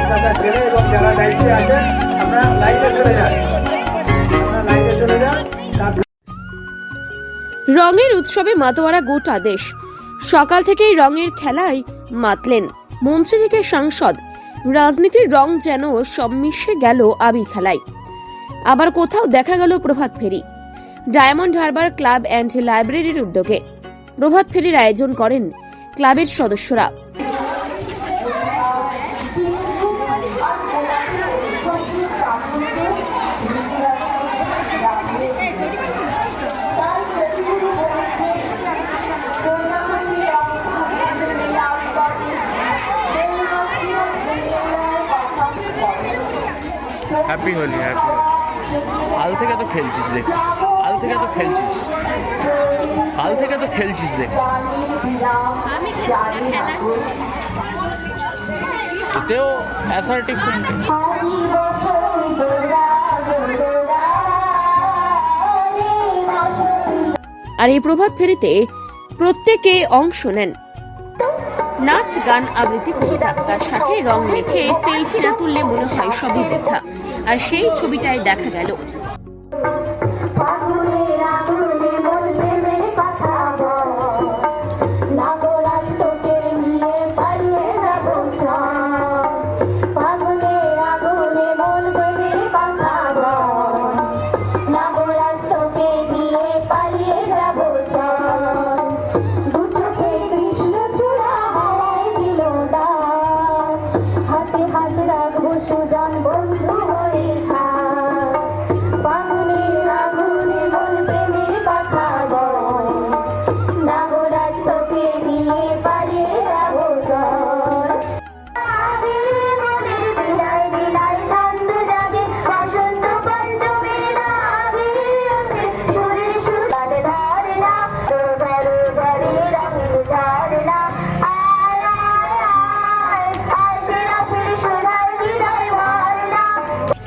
কথা ছেড়ে এবং যারা দায়িত্বে আছেন আপনারা লাইনে চলে যান, রঙের উৎসবে মাতোয়ারা গোটা দেশ। সকাল থেকেই রঙের খেলায় মাতলেন মন্ত্রী থেকে সাংসদ। রাজনীতির রং যেন সব মিশে গেল আবির খেলায়। আবার কোথাও দেখা গেল প্রভাত ফেরি। ডায়মন্ড হারবার ক্লাব অ্যান্ড লাইব্রেরির উদ্যোগে প্রভাত ফেরির আয়োজন করেন ক্লাবের সদস্যরা। হ্যাপি হোলি, হ্যাপি কাল থেকে তো খেলছিস দেখ, কাল থেকে তো খেলছিস, কাল থেকে তো খেলছিস দেখ। এতেও অ্যাথলেটিক আর এই প্রভাত ফেরিতে প্রত্যেকে অংশ নেন। নাচ, গান, আবৃত্তি, কবিতা, তার সাথে রং মেখে সেলফি না তুললে মনে হয় সবই বৃথা। আর সেই ছবিটাই দেখা গেল।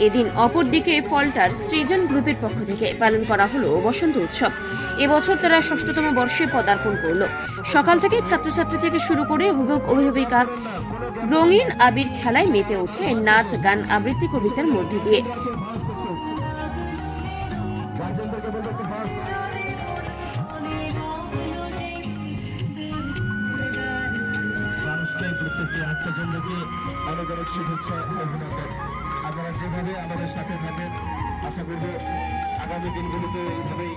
এদিন অপরদিকে ফলটার সৃজন গ্রুপের পক্ষ থেকে পালন করা হলো বসন্ত উৎসব। এবছর তারা ৬ষ্ঠতম বর্ষে পদার্পণ করল। সকাল থেকে ছাত্রছাত্রী থেকে শুরু করে অভিভাবক অভিভাবিকা রঙিন আবির খেলায় মেতে ওঠে নাচ, গান, আবৃত্তি, কবিতার মধ্যে দিয়ে। আপনারা যেভাবে আমাদের সাথে থাকবেন আশা করব আগামী দিনগুলিতে এইভাবেই।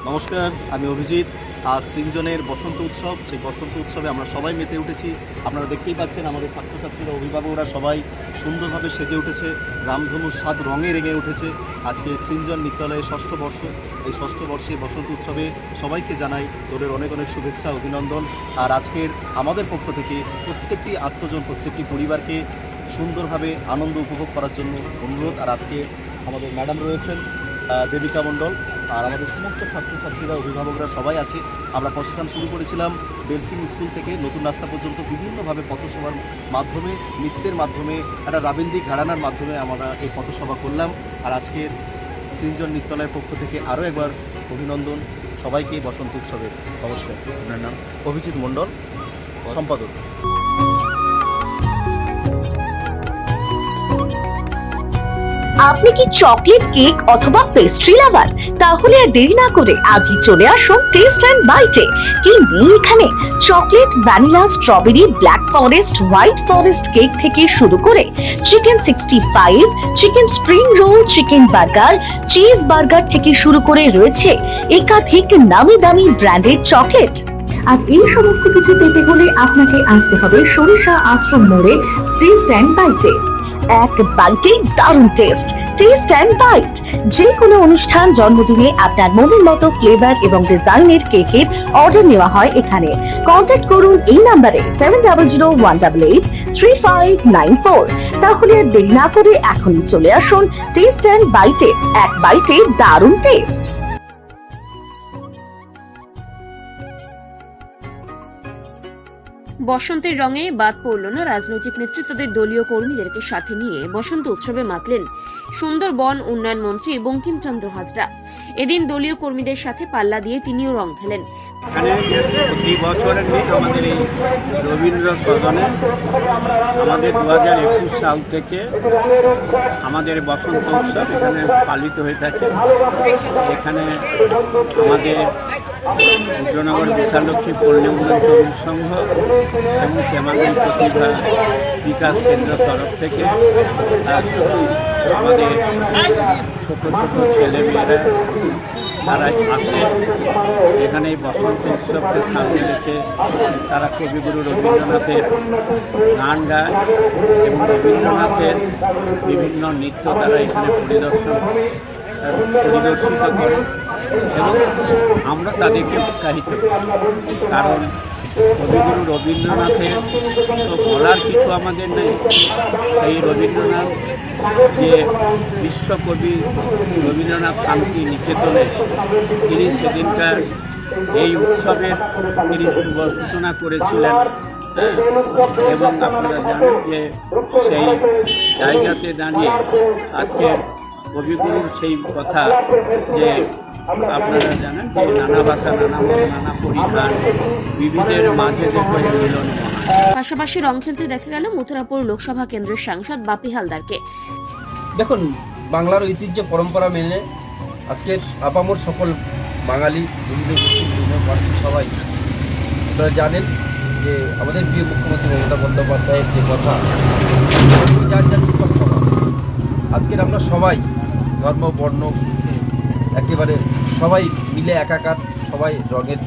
নমস্কার, আমি অভিজিৎ। আজ সৃজনের বসন্ত উৎসব, সেই বসন্ত উৎসবে আমরা সবাই মেতে উঠেছি। আপনারা দেখতেই পাচ্ছেন আমাদের ছাত্রছাত্রীরা, অভিভাবকরা সবাই সুন্দরভাবে সেজে উঠেছে, রামধনু 7 রঙে রেঙে উঠেছে। আজকে সৃজন বিদ্যালয়ের 6ষ্ঠ বর্ষ। এই 6ষ্ঠ বর্ষে বসন্ত উৎসবে সবাইকে জানাই তোদের অনেক অনেক শুভেচ্ছা, অভিনন্দন। আর আজকের আমাদের পক্ষ থেকে প্রত্যেকটি আত্মজন, প্রত্যেকটি পরিবারকে সুন্দরভাবে আনন্দ উপভোগ করার জন্য অনুরোধ। আর আজকে আমাদের ম্যাডাম রয়েছেন দেবিকা মণ্ডল, আর আমাদের সমস্ত ছাত্রছাত্রীরা, অভিভাবকরা সবাই আছে। আমরা প্রশাসন শুরু করেছিলাম বেলসিং স্কুল থেকে নতুন রাস্তা পর্যন্ত বিভিন্নভাবে পথসভার মাধ্যমে, নৃত্যের মাধ্যমে, একটা রাবীন্দ্রিক ঘরানার মাধ্যমে আমরা এই পথসভা করলাম। আর আজকের সৃজন নৃত্যালয়ের পক্ষ থেকে আরও একবার অভিনন্দন সবাইকে বসন্ত উৎসবের। নমস্কার। আপনার নাম? অভিজিৎ মণ্ডল, সম্পাদক। আপনি কি চকলেট, কেক অথবা পেস্ট্রি লাভার? তাহলে আর দেরি না করে আজই চলে আসুন টেস্ট অ্যান্ড বাইটে। কি নেই এখানে? Chocolate, vanilla, strawberry, black forest, white forest cake থেকে শুরু করে chicken 65, chicken spring roll, chicken burger, cheese burger থেকে শুরু করে রয়েছে একাধিক নামি দামি ব্র্যান্ডের চকলেট। আর এই সমস্ত কিছু পেতে হলে আপনাকে আসতে হবে সরিষা আশ্রম মোড়ে টেস্ট অ্যান্ড বাইটে। এক বাইটে দারুণ টেস্ট। টেস্ট অ্যান্ড বাইট যে কোনো অনুষ্ঠান, জন্মদিনে আপনার মনের মতো ফ্লেভার এবং ডিজাইনের কেকের অর্ডার নেওয়া হয় এখানে। কন্ট্যাক্ট করুন এই নাম্বারে 7001883594। তাহলে আর দেরি না করে এখনই চলে আসুন টেস্ট অ্যান্ড বাইটে। এক বাইটে দারুণ টেস্ট। বসন্তের রঙে বাদ পড়ল না রাজনৈতিক নেতৃত্বদের দলীয় কর্মীদেরকে সাথে নিয়ে বসন্ত উৎসবে মাতলেন সুন্দরবন উন্নয়ন মন্ত্রী বঙ্কিমচন্দ্র হাজরা। এদিন দলীয় কর্মীদের সাথে পাল্লা দিয়ে তিনিও রং খেলেন। এখানে প্রতি বছরের দিন আমাদের এই রবীন্দ্র সদনে আমাদের 2021 সাল থেকে আমাদের বসন্ত উৎসব এখানে পালিত হয়ে থাকে। এখানে আমাদের রুদ্রনগর বিশালক্ষী পল্লী উন্নয়ন তরুণ সংঘ এবং শ্যামাগুড়ি প্রতিভা বিকাশ কেন্দ্রের তরফ থেকে আমাদের ছোট ছোট ছেলেমেয়েরা তারা আসে এখানে এই বসন্ত উৎসবকে সামনে রেখে তারা কবিগুরু রবীন্দ্রনাথের গান গায় এবং রবীন্দ্রনাথের বিভিন্ন নৃত্য তারা এখানে পরিদর্শিত করে এবং আমরা তাদেরকে উৎসাহিত করি। কারণ কবিগুরু রবীন্দ্রনাথের তো বলার কিছু আমাদের নেই। এই রবীন্দ্রনাথ যে বিশ্বকবি রবীন্দ্রনাথ শান্তি নিকেতনে তিনি সেদিনকার এই উৎসবের তিনি শুভ সূচনা করেছিলেন। এবং আপনারা জানেন যে সেই জায়গাতে দাঁড়িয়ে আজকের কবিগুরুর সেই কথা যে আপনারা জানেন যে নানা ভাষা নানা মত নানা পরিধান বিবিধের মাঝে দেখো মিলন। পাশাপাশি রং খেলতে দেখা গেল মথুরাপুর লোকসভা কেন্দ্রের সাংসদ বাপি হালদারকে। দেখুন, বাংলার ঐতিহ্য পরম্পরা মেনে আজকের আপামর সকল বাঙালি হিন্দু মুসলিম বিভিন্ন পার্টির সবাই আপনারা জানেন যে আমাদের প্রিয় মুখ্যমন্ত্রী মমতা বন্দ্যোপাধ্যায়ের যে কথা, যার যার উৎসব সভা, আজকের আমরা সবাই ধর্ম বর্ণ একেবারে সবাই মিলে একাকার, সবাই রঙের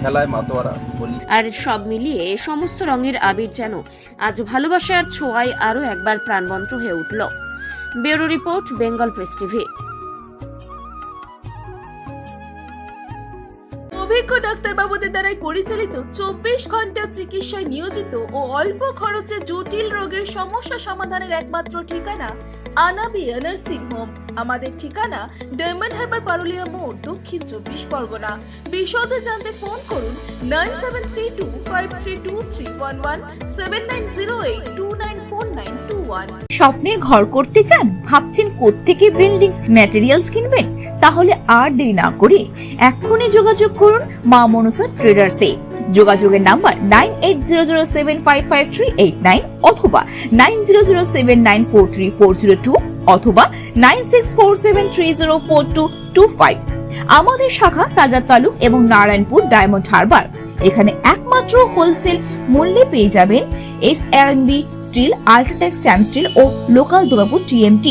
খেলায় মাতোয়ারা বলি। আর সব মিলিয়ে সমস্ত রঙের আবির যেন আজ ভালোবাসার ছোঁয়ায় আরো একবার প্রাণবন্ত হয়ে উঠল। Bureau report, Bengal press TV. অভিজ্ঞ ডাক্তারবাবুদের দ্বারাই পরিচালিত 24 ঘন্টা চিকিৎসায় নিয়োজিত ও অল্প খরচে জটিল রোগের সমস্যা সমাধানের একমাত্র ঠিকানা আনাবিয়া নার্সিং হোম। আমাদের ঠিকানা ডায়মন্ড হারবার পারুলিয়া মোড়, দক্ষিণ 24 পরগনা। বিশদে জানতে ফোন করুন 9732532311 7908294921। স্বপ্নের ঘর করতে চান? ভাবছেন কোত্থেকে বিল্ডিংস ম্যাটেরিয়ালস কিনবেন? তাহলে আর দেরি না করে এক্ষুনি যোগাযোগ করুন মা মনসা ট্রেডার্সে। যোগাযোগের নাম্বার 9800755389 অথবা 9007943402 অথবা 9647304225। আমাদের শাখা রাজার তালুক এবং নারায়ণপুর ডায়মন্ড হারবার। এখানে একমাত্র হোলসেল মূল্যে পেয়ে যাবেন SRMB steel, UltraTech Shyam steel ও লোকাল দুর্গাপুর TMT।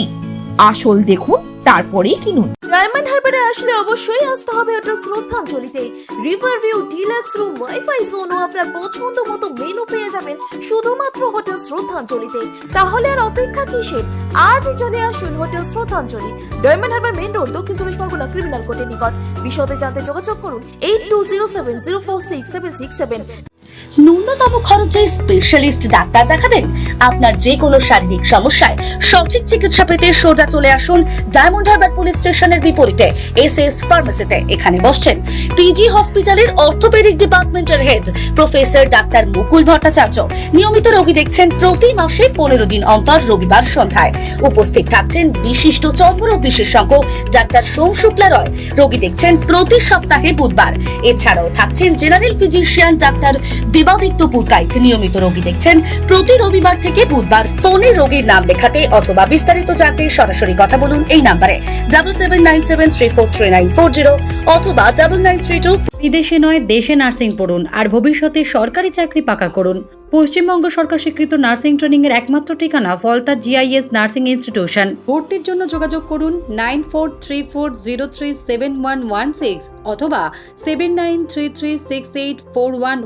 আসল দেখুন, তারপরেই কিনুন। ডায়মন্ড হারবারে আসলে অবশ্যই আসতে হবে হোটেল শ্রদ্ধাঞ্জলিতে। River view, deluxe room, WiFi zone ও আপনার পছন্দ মতো মেনু পেয়ে যাবেন শুধুমাত্র হোটেল শ্রদ্ধাঞ্জলিতে। তাহলে আর অপেক্ষা কিসের? আজই চলে আসুন হোটেল শ্রদ্ধাঞ্জলি, ডায়মন্ড হারবার মেন রোড, দক্ষিণ 24 পরগনা, ক্রিমিনাল কোর্টের নিকট। বিশদে জানতে যোগাযোগ করুন 8207046767। ন্যূনতম খরচে স্পেশালিস্ট ডাক্তার দেখাবেন? আপনার যে কোনো শারীরিক সমস্যায় সঠিক চিকিৎসা পেতে সোজা চলে আসুন ডায়মন্ড হারবার পুলিশ স্টেশনের বিপরীতে SS ফার্মেসিতে। এখানে বসছেন PG হসপিটালের অর্থোপেডিক ডিপার্টমেন্টের হেড প্রফেসর ডাক্তার মুকুল ভট্টাচার্য। নিয়মিত রোগী দেখছেন প্রতি মাসে 15 দিন অন্তর রবিবার সন্ধ্যায়। উপস্থিত থাকছেন বিশিষ্ট চর্মরোগ বিশেষজ্ঞ ডাক্তার সোম শুক্লা রয়। রোগী দেখছেন প্রতি সপ্তাহে বুধবার। এছাড়াও থাকছেন general physician doctor Debaditya Purkait. নিয়মিত রোগী দেখছেন প্রতি রবিবার থেকে বুধবার। ফোনে রোগীর নাম লেখাতে অথবা বিস্তারিত জানতে সরাসরি কথা বলুন এই নম্বরে 7797343940 অথবা 9932। বিদেশে নয়, দেশে নার্সিং পড়ুন আর ভবিষ্যতে সরকারি চাকরি পাকা করুন। পশ্চিমবঙ্গ সরকার স্বীকৃত নার্সিং ট্রেনিং এর একমাত্র ঠিকানা ফলতা GIS নার্সিং ইনস্টিটিউশন। ভর্তির জন্য যোগাযোগ করুন 9434037116 অথবা 7933684116।